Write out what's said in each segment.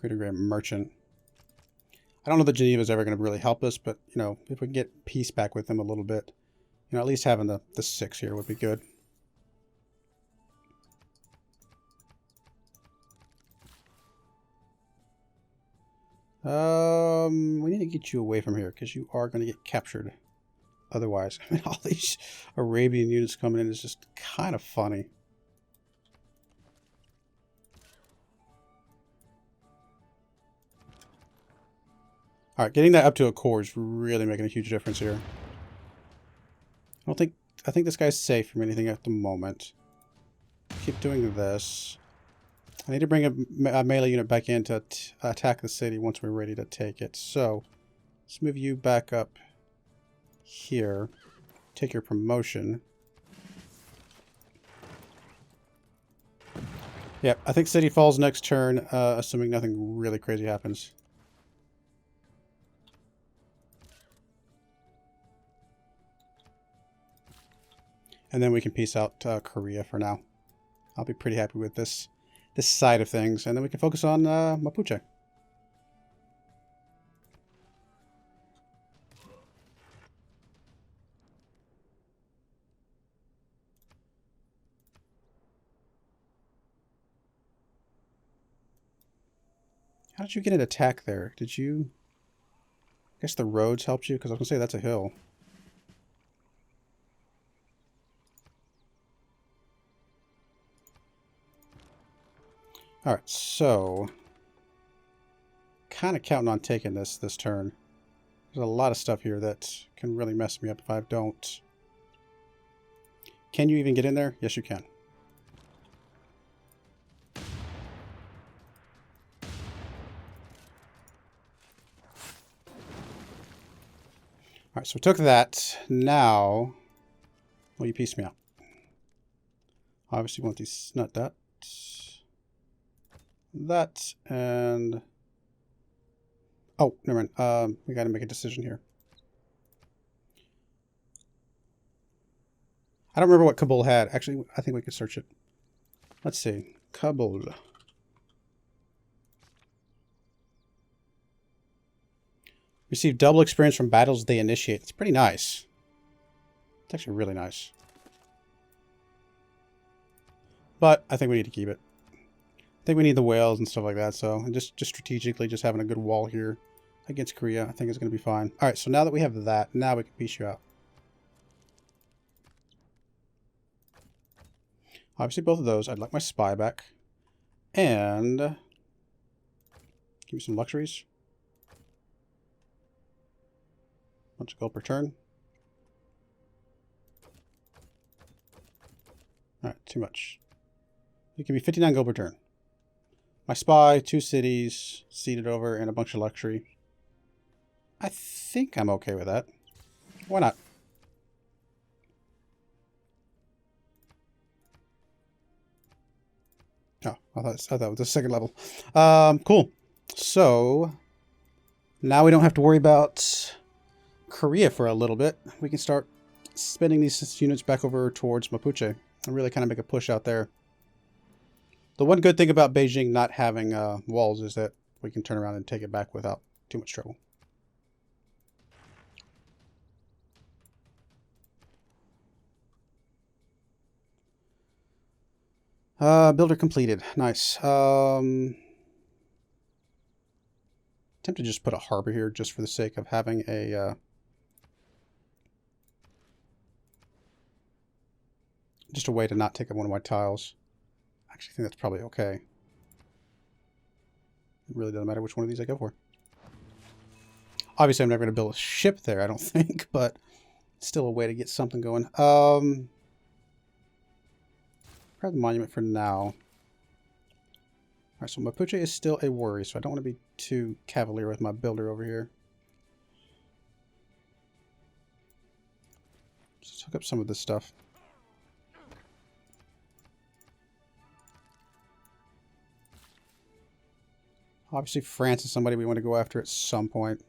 Create a great merchant. I don't know that Geneva is ever going to really help us, but, you know, if we can get peace back with them a little bit, you know, at least having the 6 here would be good. We need to get you away from here because you are going to get captured. Otherwise, I mean, all these Arabian units coming in is just kind of funny. All right, getting that up to a core is really making a huge difference here. I think this guy's safe from anything at the moment. Keep doing this. I need to bring a melee unit back in to attack the city once we're ready to take it. So, let's move you back up here. Take your promotion. Yep, I think city falls next turn, assuming nothing really crazy happens. And then we can peace out Korea for now. I'll be pretty happy with this side of things. And then we can focus on Mapuche. How did you get an attack there? Did you... I guess the roads helped you? Because I was going to say that's a hill. Alright, so... kind of counting on taking this turn. There's a lot of stuff here that can really mess me up if I don't. Can you even get in there? Yes, you can. Alright, so we took that. Now, will you piece me out? Obviously, we want these, not that. That, and... oh, never mind. We got to make a decision here. I don't remember what Kabul had. Actually, I think we could search it. Let's see. Kabul. Receive double experience from battles they initiate. It's pretty nice. It's actually really nice. But I think we need to keep it. I think we need the whales and stuff like that. So and just strategically, just having a good wall here against Korea, I think is going to be fine. All right, so now that we have that, now we can piece you out. Obviously, both of those. I'd like my spy back. And give me some luxuries. Bunch of gold per turn. Alright, too much. It can be 59 gold per turn. My spy, 2 cities, ceded over, and a bunch of luxury. I think I'm okay with that. Why not? Oh, I thought that was the second level. Cool. So, now we don't have to worry about Korea for a little bit. We can start spending these units back over towards Mapuche and really kind of make a push out there. The one good thing about Beijing not having walls is that we can turn around and take it back without too much trouble. Builder completed. Nice. Attempt to just put a harbor here just for the sake of having a... just a way to not take up one of my tiles. I actually think that's probably okay. It really doesn't matter which one of these I go for. Obviously, I'm never going to build a ship there, I don't think, but it's still a way to get something going. Grab the monument for now. Alright, so Mapuche is still a worry, so I don't want to be too cavalier with my builder over here. Let's hook up some of this stuff. Obviously, France is somebody we want to go after at some point.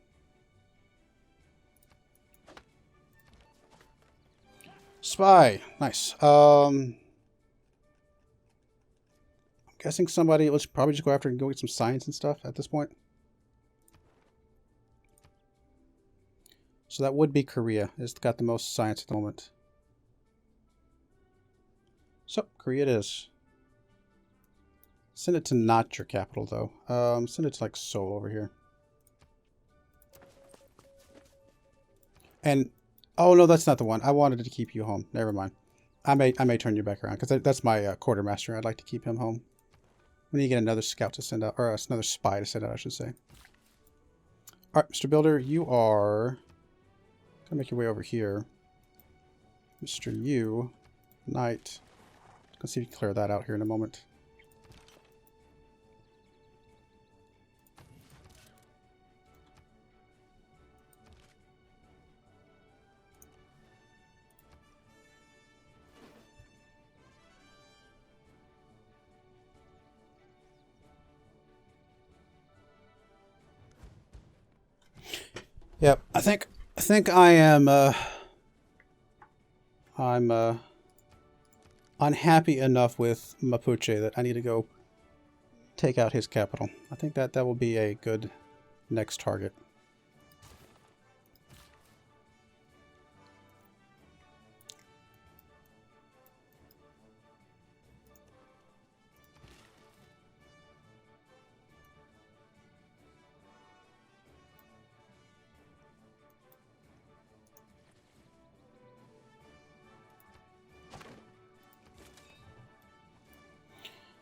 Spy. Nice. I'm guessing somebody, let's probably just go after and go get some science and stuff at this point. So that would be Korea. It's got the most science at the moment. So, Korea it is. Send it to not your capital, though. Send it to, like, Seoul over here. And, oh, no, that's not the one. I wanted to keep you home. Never mind. I may turn you back around, because that's my quartermaster. I'd like to keep him home. We need to get another scout to send out, or another spy to send out, I should say. All right, Mr. Builder, you are going to make your way over here. Mr. You, Knight. Let's see if you can clear that out here in a moment. Yep, I think I am I'm unhappy enough with Mapuche that I need to go take out his capital. I think that will be a good next target.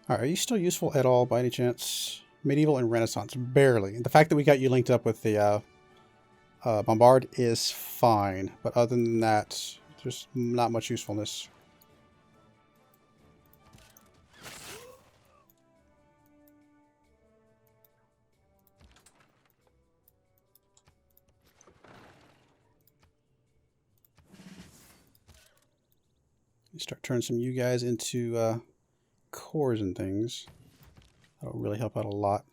Alright, are you still useful at all by any chance? Medieval and Renaissance, barely. The fact that we got you linked up with the Bombard is fine, but other than that, there's not much usefulness. You start turning some of you guys into cores and things. That'll really help out a lot.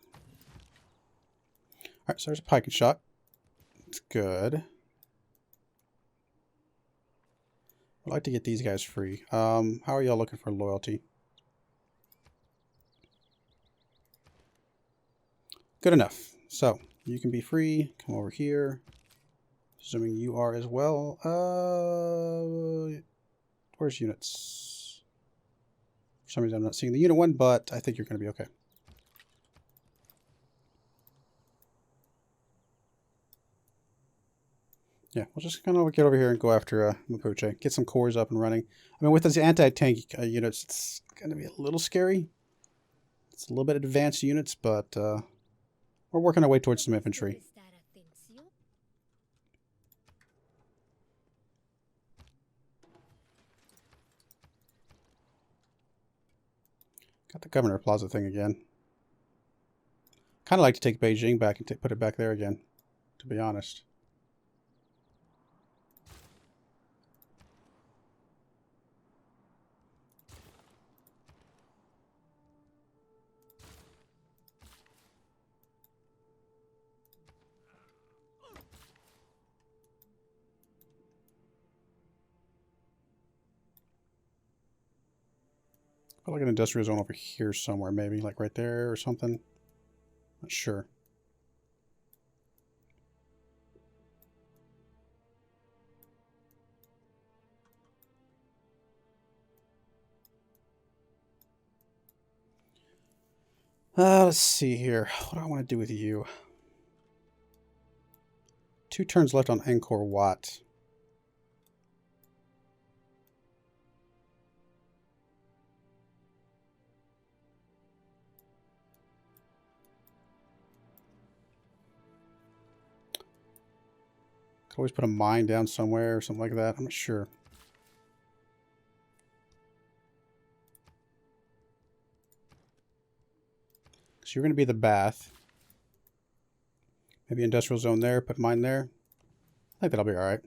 Alright, so there's a pike and shot. It's good. I'd like to get these guys free. How are y'all looking for loyalty? Good enough. So, you can be free. Come over here. Assuming you are as well. Where's units? For some reason I'm not seeing the unit one, but I think you're going to be okay. Yeah, we'll just kind of get over here and go after Mapuche. Get some cores up and running. I mean, with those anti-tank units, it's going to be a little scary. It's a little bit advanced units, but we're working our way towards some infantry. Got the Governor Plaza thing again. Kind of like to take Beijing back and put it back there again, to be honest. Like an industrial zone over here somewhere, maybe like right there or something. Not sure. Let's see here. What do I want to do with you? 2 turns left on Angkor Wat. Always put a mine down somewhere or something like that. I'm not sure. So you're going to be the bath. Maybe industrial zone there. Put mine there. I think that'll be all right.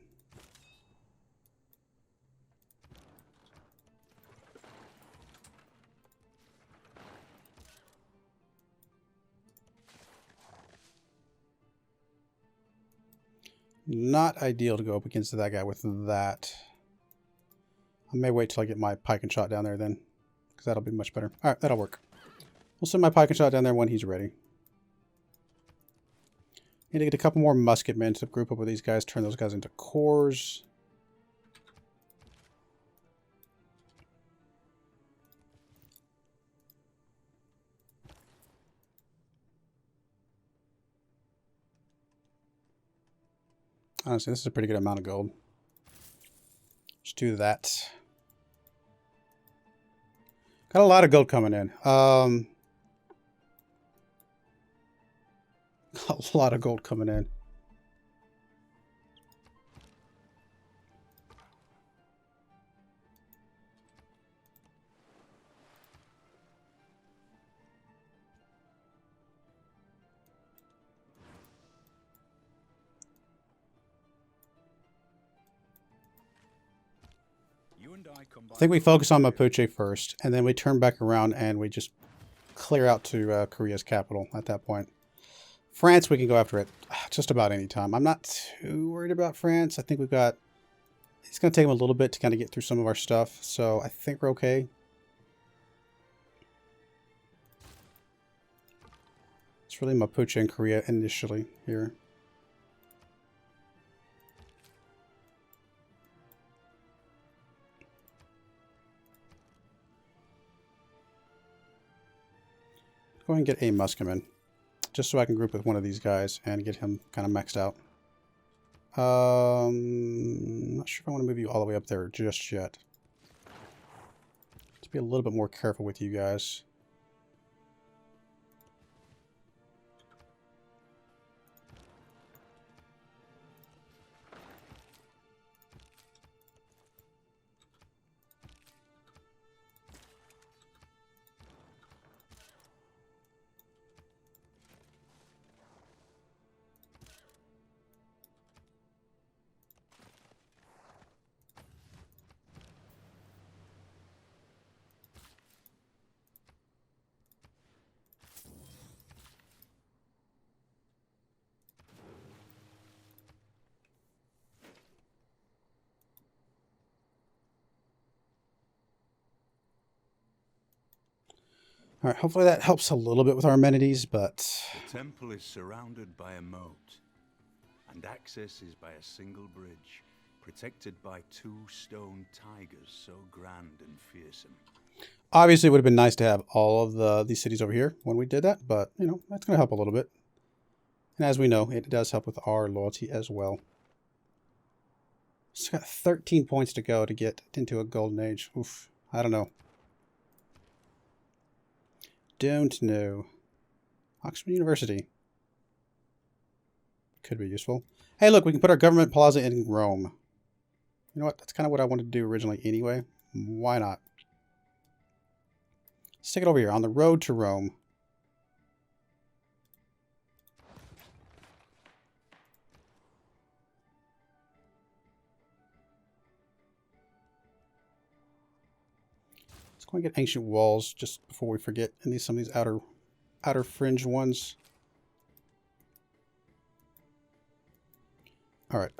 Not ideal to go up against that guy with that. I may wait till I get my pike and shot down there then, because that'll be much better. All right, that'll work. We'll send my pike and shot down there when he's ready. Need to get a couple more musketmen to group up with these guys, turn those guys into cores. Honestly, this is a pretty good amount of gold. Let's do that. Got a lot of gold coming in. A lot of gold coming in. I think we focus on Mapuche first, and then we turn back around and we just clear out to Korea's capital at that point. France, we can go after it just about any time. I'm not too worried about France. I think we've got... It's going to take them a little bit to kind of get through some of our stuff, so I think we're okay. It's really Mapuche and Korea initially here. Go ahead and get a musketman, just so I can group with one of these guys and get him kind of maxed out. Not sure if I want to move you all the way up there just yet. Let's be a little bit more careful with you guys. All right, hopefully that helps a little bit with our amenities, but... The temple is surrounded by a moat, and access is by a single bridge, protected by 2 stone tigers so grand and fearsome. Obviously, it would have been nice to have all of these cities over here when we did that, but, you know, that's going to help a little bit. And as we know, it does help with our loyalty as well. It's got 13 points to go to get into a golden age. Oof, I don't know. Don't know. Oxford University. Could be useful. Hey, look, we can put our government plaza in Rome. You know what? That's kind of what I wanted to do originally anyway. Why not? Stick it over here on the road to Rome. Let's go and get ancient walls just before we forget. And some of these outer fringe ones. All right.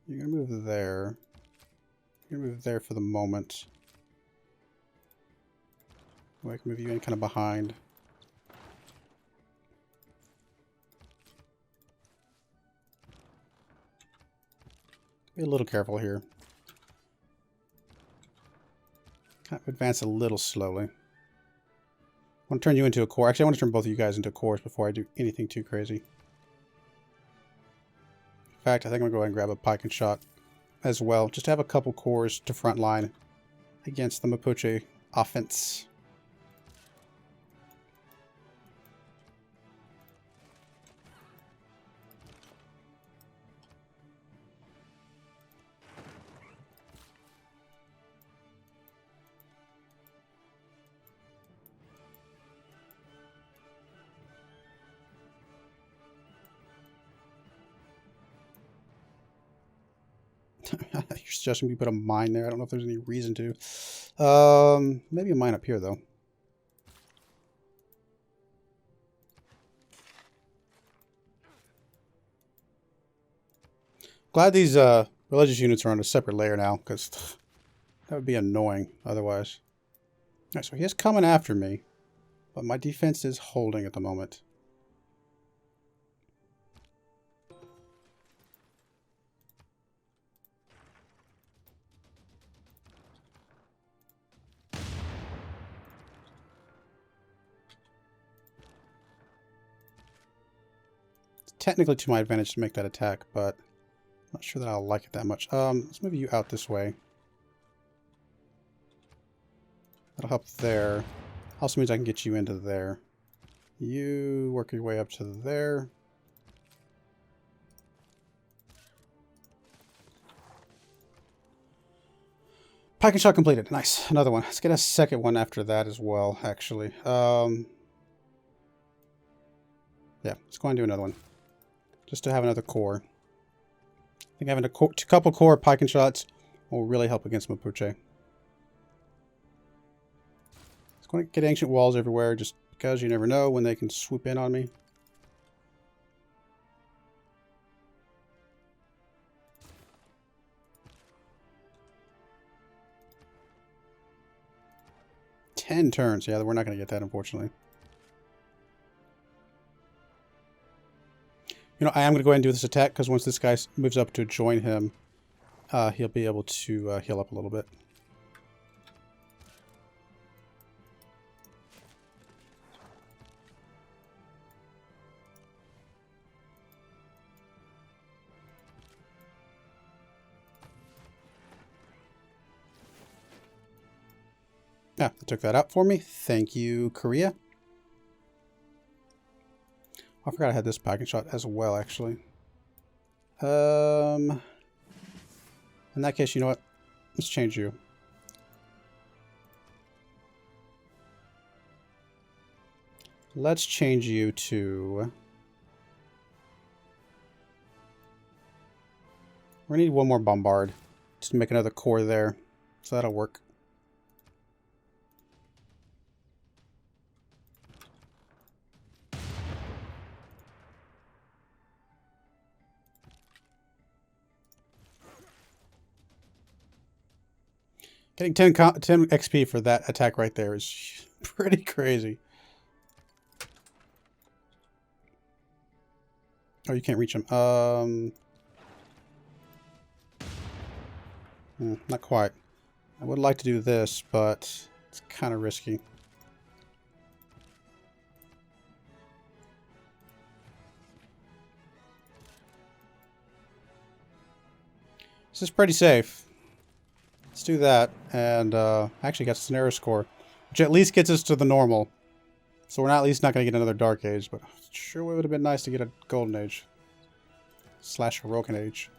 You're gonna move there. You're gonna move there for the moment. I can move you in kind of behind. Be a little careful here. Kind of advance a little slowly. I want to turn you into a core. Actually, I want to turn both of you guys into cores before I do anything too crazy. In fact, I think I'm going to go ahead and grab a pike and shot as well. Just to have a couple cores to front line against the Mapuche offense. You're suggesting we put a mine there. I don't know if there's any reason to. Maybe a mine up here, though. Glad these religious units are on a separate layer now, because that would be annoying otherwise. Alright, so he is coming after me. But my defense is holding at the moment. It's technically to my advantage to make that attack, but I'm not sure that I'll like it that much. Let's move you out this way. That'll help there. Also means I can get you into there. You work your way up to there. Pike and shot completed. Nice. Another one. Let's get a second one after that as well, actually. Yeah, let's go and do another one. Just to have another core. I think having a couple core pike and shots will really help against Mapuche. It's going to get ancient walls everywhere just because you never know when they can swoop in on me. Ten turns. Yeah, we're not going to get that, unfortunately. You know, I am going to go ahead and do this attack because once this guy moves up to join him, he'll be able to heal up a little bit. Yeah, they took that out for me. Thank you, Korea. I forgot I had this packing shot as well, actually. In that case, you know what? Let's change you. Let's change you to... We're going to need one more bombard. Just to make another core there. So that'll work. Getting 10 XP for that attack right there is pretty crazy. Oh, you can't reach him. Not quite. I would like to do this, but it's kind of risky. This is pretty safe. Let's do that, and actually got a scenario score, which at least gets us to the normal. So we're not, at least not going to get another Dark Age, but it sure would have been nice to get a Golden Age. / Heroic Age.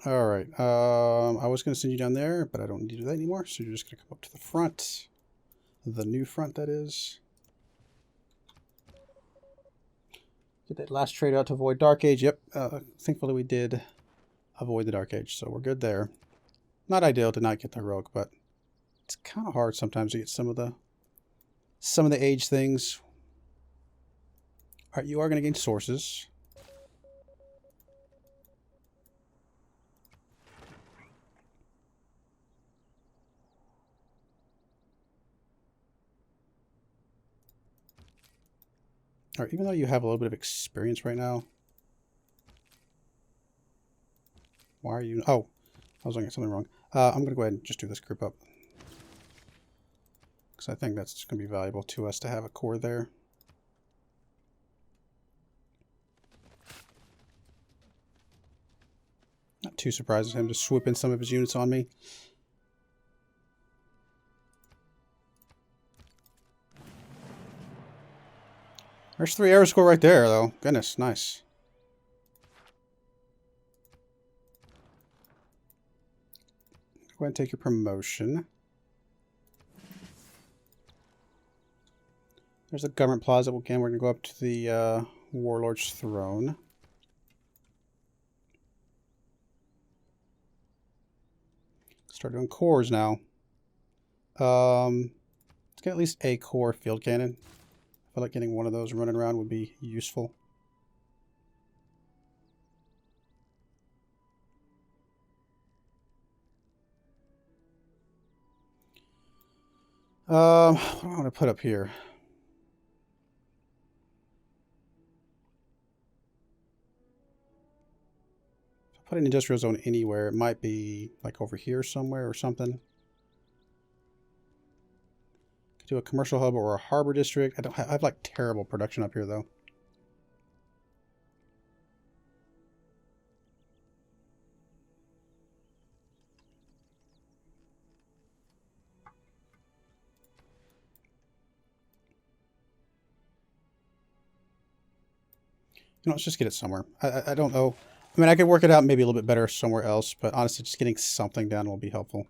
Alright, I was going to send you down there, but I don't need to do that anymore, so you're just going to come up to the front. The new front, that is. Get that last trade out to avoid Dark Age. Yep, thankfully we did avoid the Dark Age, so we're good there. Not ideal to not get the Heroic, but it's kind of hard sometimes to get some of the age things. Alright, you are going to gain sources. Alright, even though you have a little bit of experience right now. Why are you... Oh, I was looking at something wrong. I'm going to go ahead and just do this group up. Because I think that's going to be valuable to us to have a core there. Not too surprised at him to swoop in some of his units on me. There's 3 arrow score right there, though. Goodness, nice. Go ahead and take your promotion. There's the government plaza. Again, we're going to go up to the warlord's throne. Start doing cores now. Let's get at least a core field cannon. I feel like getting one of those running around would be useful. What do I want to put up here? If I put an industrial zone anywhere, it might be like over here somewhere or something. Could do a commercial hub or a harbor district. I have like terrible production up here though. You know, let's just get it somewhere. I don't know. I mean, I could work it out maybe a little bit better somewhere else, but honestly, just getting something down will be helpful.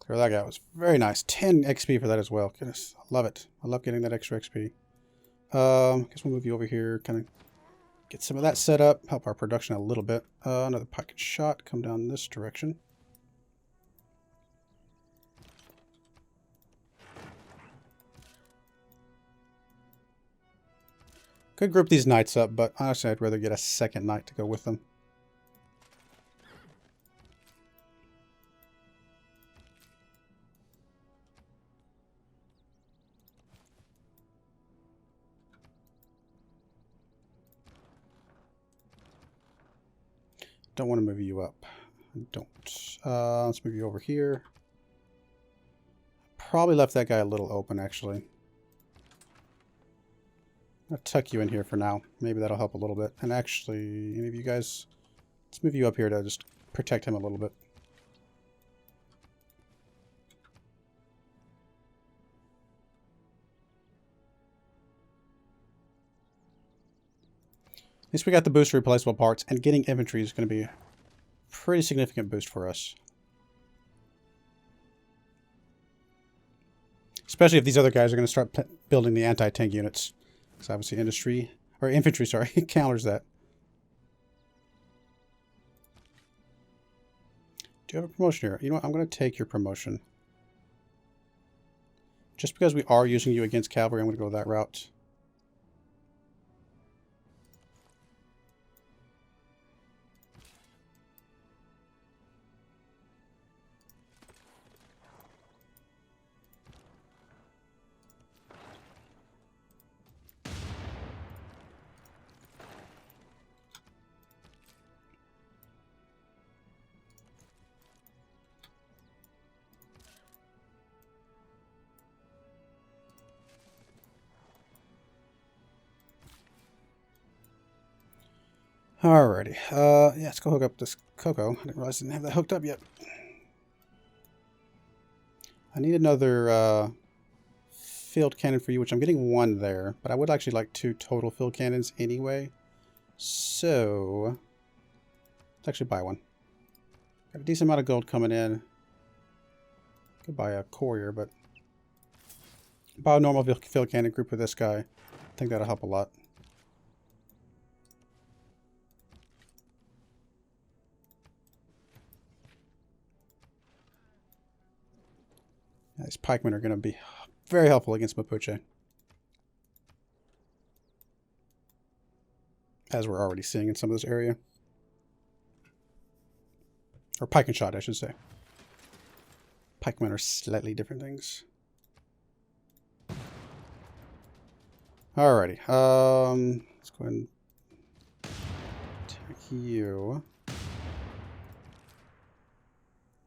Clear that guy. Was very nice. 10 XP for that as well. Goodness, I love it. I love getting that extra XP. I guess we'll move you over here, kind of get some of that set up, help our production a little bit. Another pocket shot, come down this direction. Could group these knights up, but honestly I'd rather get a second knight to go with them. Don't want to move you up. Don't. Let's move you over here. Probably left that guy a little open, actually. I'll tuck you in here for now. Maybe that'll help a little bit. And actually, any of you guys, let's move you up here to just protect him a little bit. At least we got the boost for replaceable parts, and getting infantry is going to be a pretty significant boost for us. Especially if these other guys are going to start building the anti-tank units. Because obviously infantry, sorry, counters that. Do you have a promotion here? You know what? I'm going to take your promotion. Just because we are using you against cavalry, I'm going to go that route. Alrighty. Yeah, let's go hook up this cocoa. I didn't realize I didn't have that hooked up yet. I need another field cannon for you, which I'm getting one there. But I would actually like 2 total field cannons anyway. So, let's actually buy one. Got a decent amount of gold coming in. Could buy a courier, but buy a normal field cannon group with this guy. I think that'll help a lot. These pikemen are going to be very helpful against Mapuche. As we're already seeing in some of this area. Or pike and shot, I should say. Pikemen are slightly different things. Alrighty. Let's go ahead and attack you.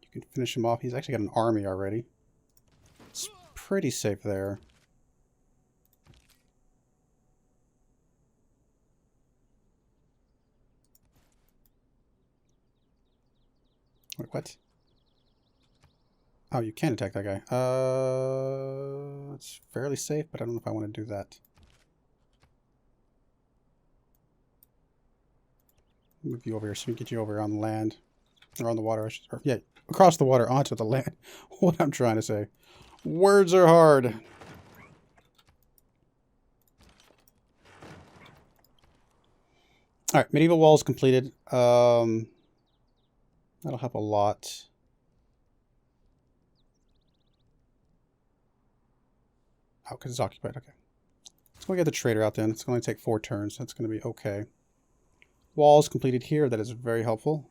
You can finish him off. He's actually got an army already. It's pretty safe there. Wait, what? Oh, you can attack that guy. It's fairly safe, but I don't know if I want to do that. Move you over here so we can get you over on land. Or on the water, yeah, across the water onto the land. What I'm trying to say. Words are hard. Alright, medieval walls completed. That'll help a lot. Oh, because it's occupied. Okay. Let's go get the trader out then. It's going to take 4 turns. That's going to be okay. Walls completed here. That is very helpful.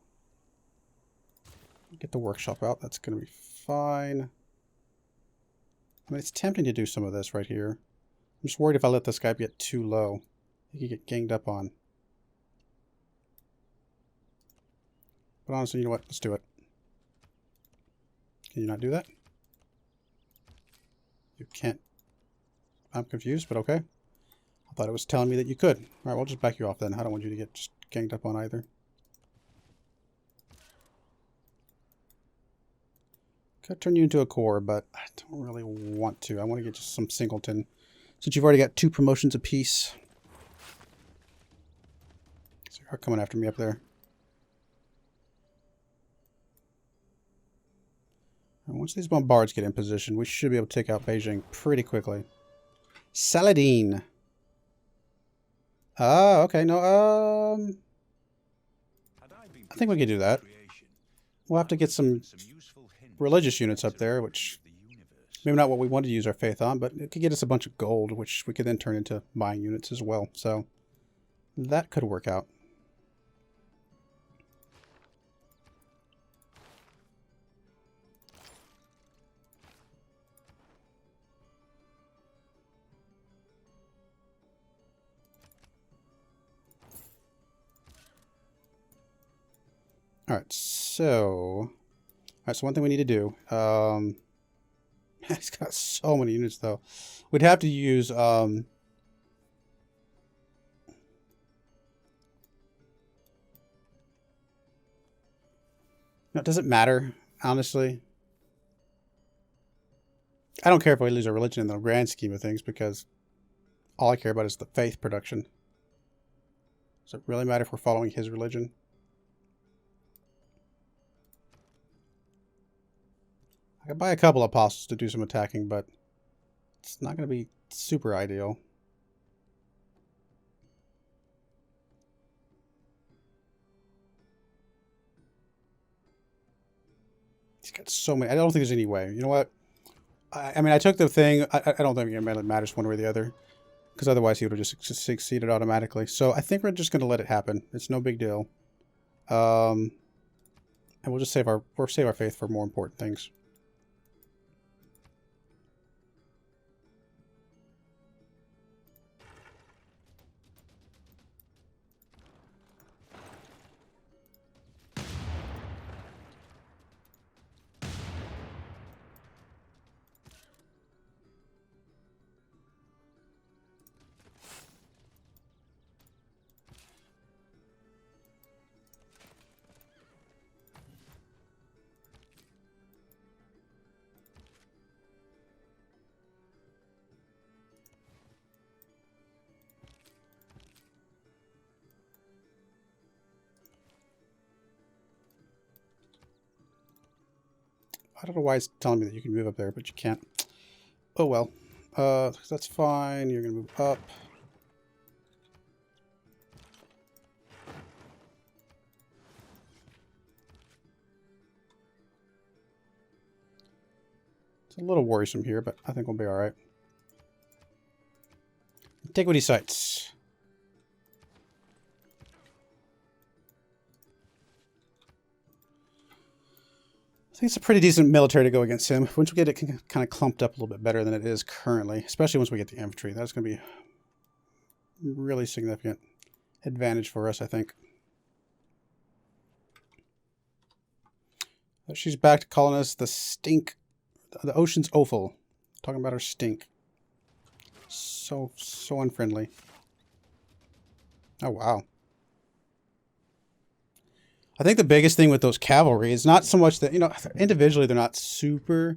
Get the workshop out. That's going to be fine. I mean, it's tempting to do some of this right here. I'm just worried if I let this guy get too low, he could get ganged up on. But honestly, you know what? Let's do it. Can you not do that? You can't. I'm confused, but okay. I thought it was telling me that you could. Alright, we'll just back you off then. I don't want you to get just ganged up on either. Could turn you into a core, but I don't really want to. I want to get just some singleton. Since you've already got 2 promotions apiece. So you're coming after me up there. And once these bombards get in position, we should be able to take out Beijing pretty quickly. Saladin. Ah, okay, no, I think we can do that. We'll have to get some religious units up there, which maybe not what we want to use our faith on, but it could get us a bunch of gold, which we could then turn into buying units as well. So that could work out. Alright, so one thing we need to do, it's got so many units though. We'd have to use, no, does it matter, honestly? I don't care if we lose our religion in the grand scheme of things, because all I care about is the faith production. Does it really matter if we're following his religion? I could buy a couple apostles to do some attacking, but it's not going to be super ideal. He's got so many. I don't think there's any way. You know what? I mean, I took the thing. I don't think it really matters one way or the other, because otherwise he would have just succeeded automatically. So I think we're just going to let it happen. It's no big deal. And we'll just save our faith for more important things. I don't know why it's telling me that you can move up there, but you can't. Oh well. That's fine. You're going to move up. It's a little worrisome here, but I think we'll be alright. Antiquity sites. I think it's a pretty decent military to go against him. Once we get it kind of clumped up a little bit better than it is currently, especially once we get the infantry, that's going to be really significant advantage for us, I think. She's back to calling us the stink. The ocean's offal. Talking about our stink. So unfriendly. Oh, wow. I think the biggest thing with those cavalry is not so much that, you know, individually they're not super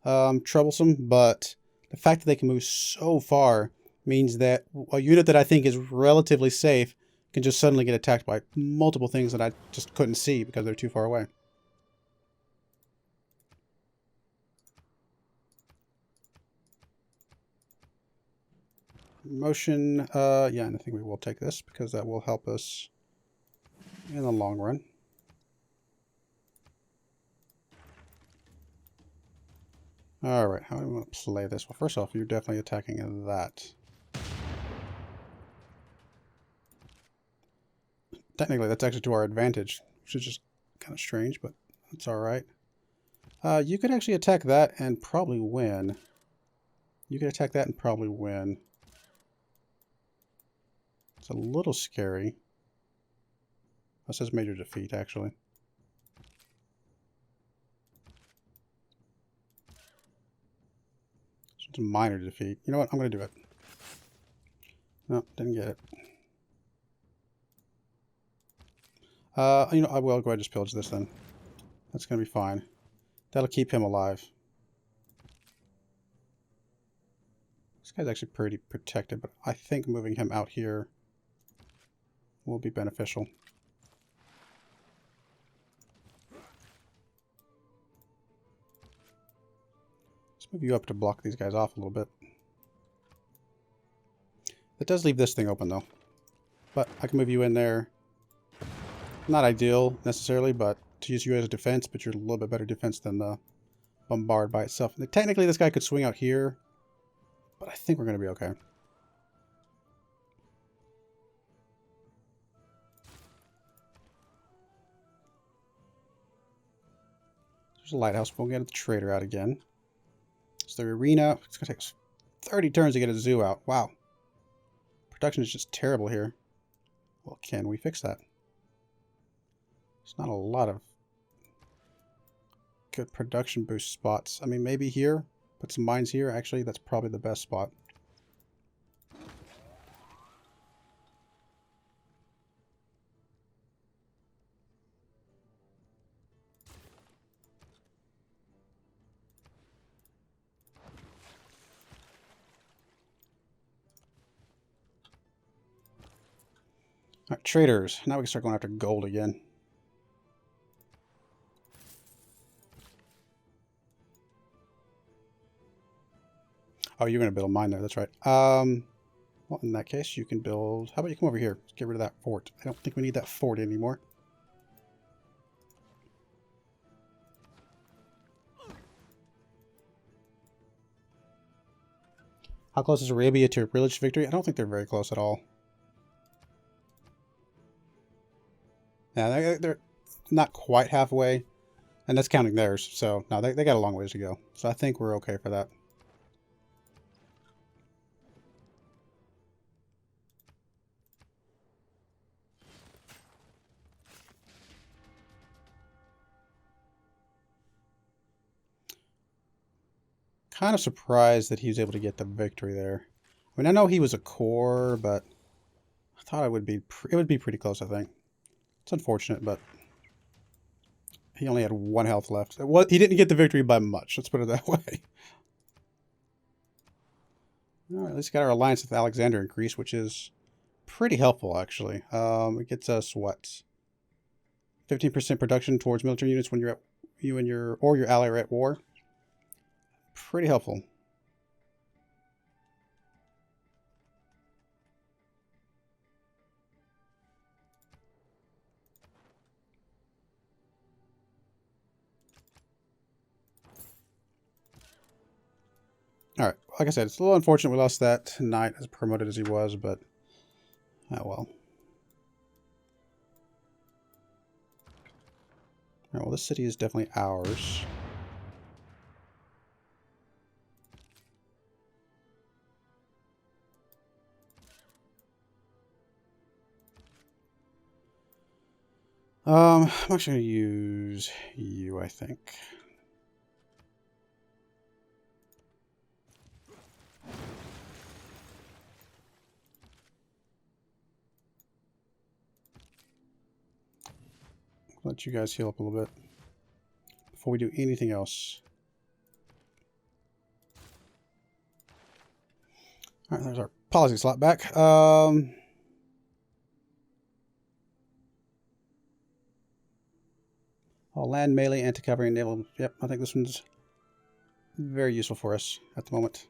troublesome, but the fact that they can move so far means that a unit that I think is relatively safe can just suddenly get attacked by multiple things that I just couldn't see because they're too far away. motion. Yeah, and I think we will take this because that will help us in the long run. Alright, how do we want to play this? Well, first off, you're definitely attacking that. Technically, that's actually to our advantage, which is just kind of strange, but that's alright. You could actually attack that and probably win. You could attack that and probably win. It's a little scary. That says major defeat, actually. So it's a minor defeat. You know what? I'm going to do it. No, didn't get it. You know, I will go ahead and just pillage this then. That's going to be fine. That'll keep him alive. This guy's actually pretty protected, but I think moving him out here will be beneficial. Let's move you up to block these guys off a little bit. It does leave this thing open though. But I can move you in there. Not ideal necessarily, but to use you as a defense, but you're a little bit better defense than the bombard by itself. And technically this guy could swing out here, but I think we're going to be okay. There's a lighthouse. We'll get the trader out again. It's the arena. It's going to take us 30 turns to get a zoo out. Wow. Production is just terrible here. Well, can we fix that? There's not a lot of good production boost spots. I mean, maybe here. Put some mines here. Actually, that's probably the best spot. Alright, traders. Now we can start going after gold again. Oh, you're going to build a mine there. That's right. Well, in that case, you can build... How about you come over here? Let's get rid of that fort. I don't think we need that fort anymore. How close is Arabia to a religious victory? I don't think they're very close at all. Yeah, they're not quite halfway. And that's counting theirs. So, no, they got a long ways to go. So I think we're okay for that. Kind of surprised that he was able to get the victory there. I mean, I know he was a core, but I thought it would be pretty close, I think. It's unfortunate, but he only had 1 health left. He didn't get the victory by much, let's put it that way. All right, at least got our alliance with Alexander increased, which is pretty helpful, actually. It gets us, what? 15% production towards military units when you and your ally are at war. Pretty helpful. Alright, like I said, it's a little unfortunate we lost that knight as promoted as he was, but oh well. Alright, well this city is definitely ours. I'm actually going to use you, I think. Let you guys heal up a little bit before we do anything else. Alright, there's our policy slot back. Land, melee, anti-cavalry, and naval. Yep, I think this one's very useful for us at the moment.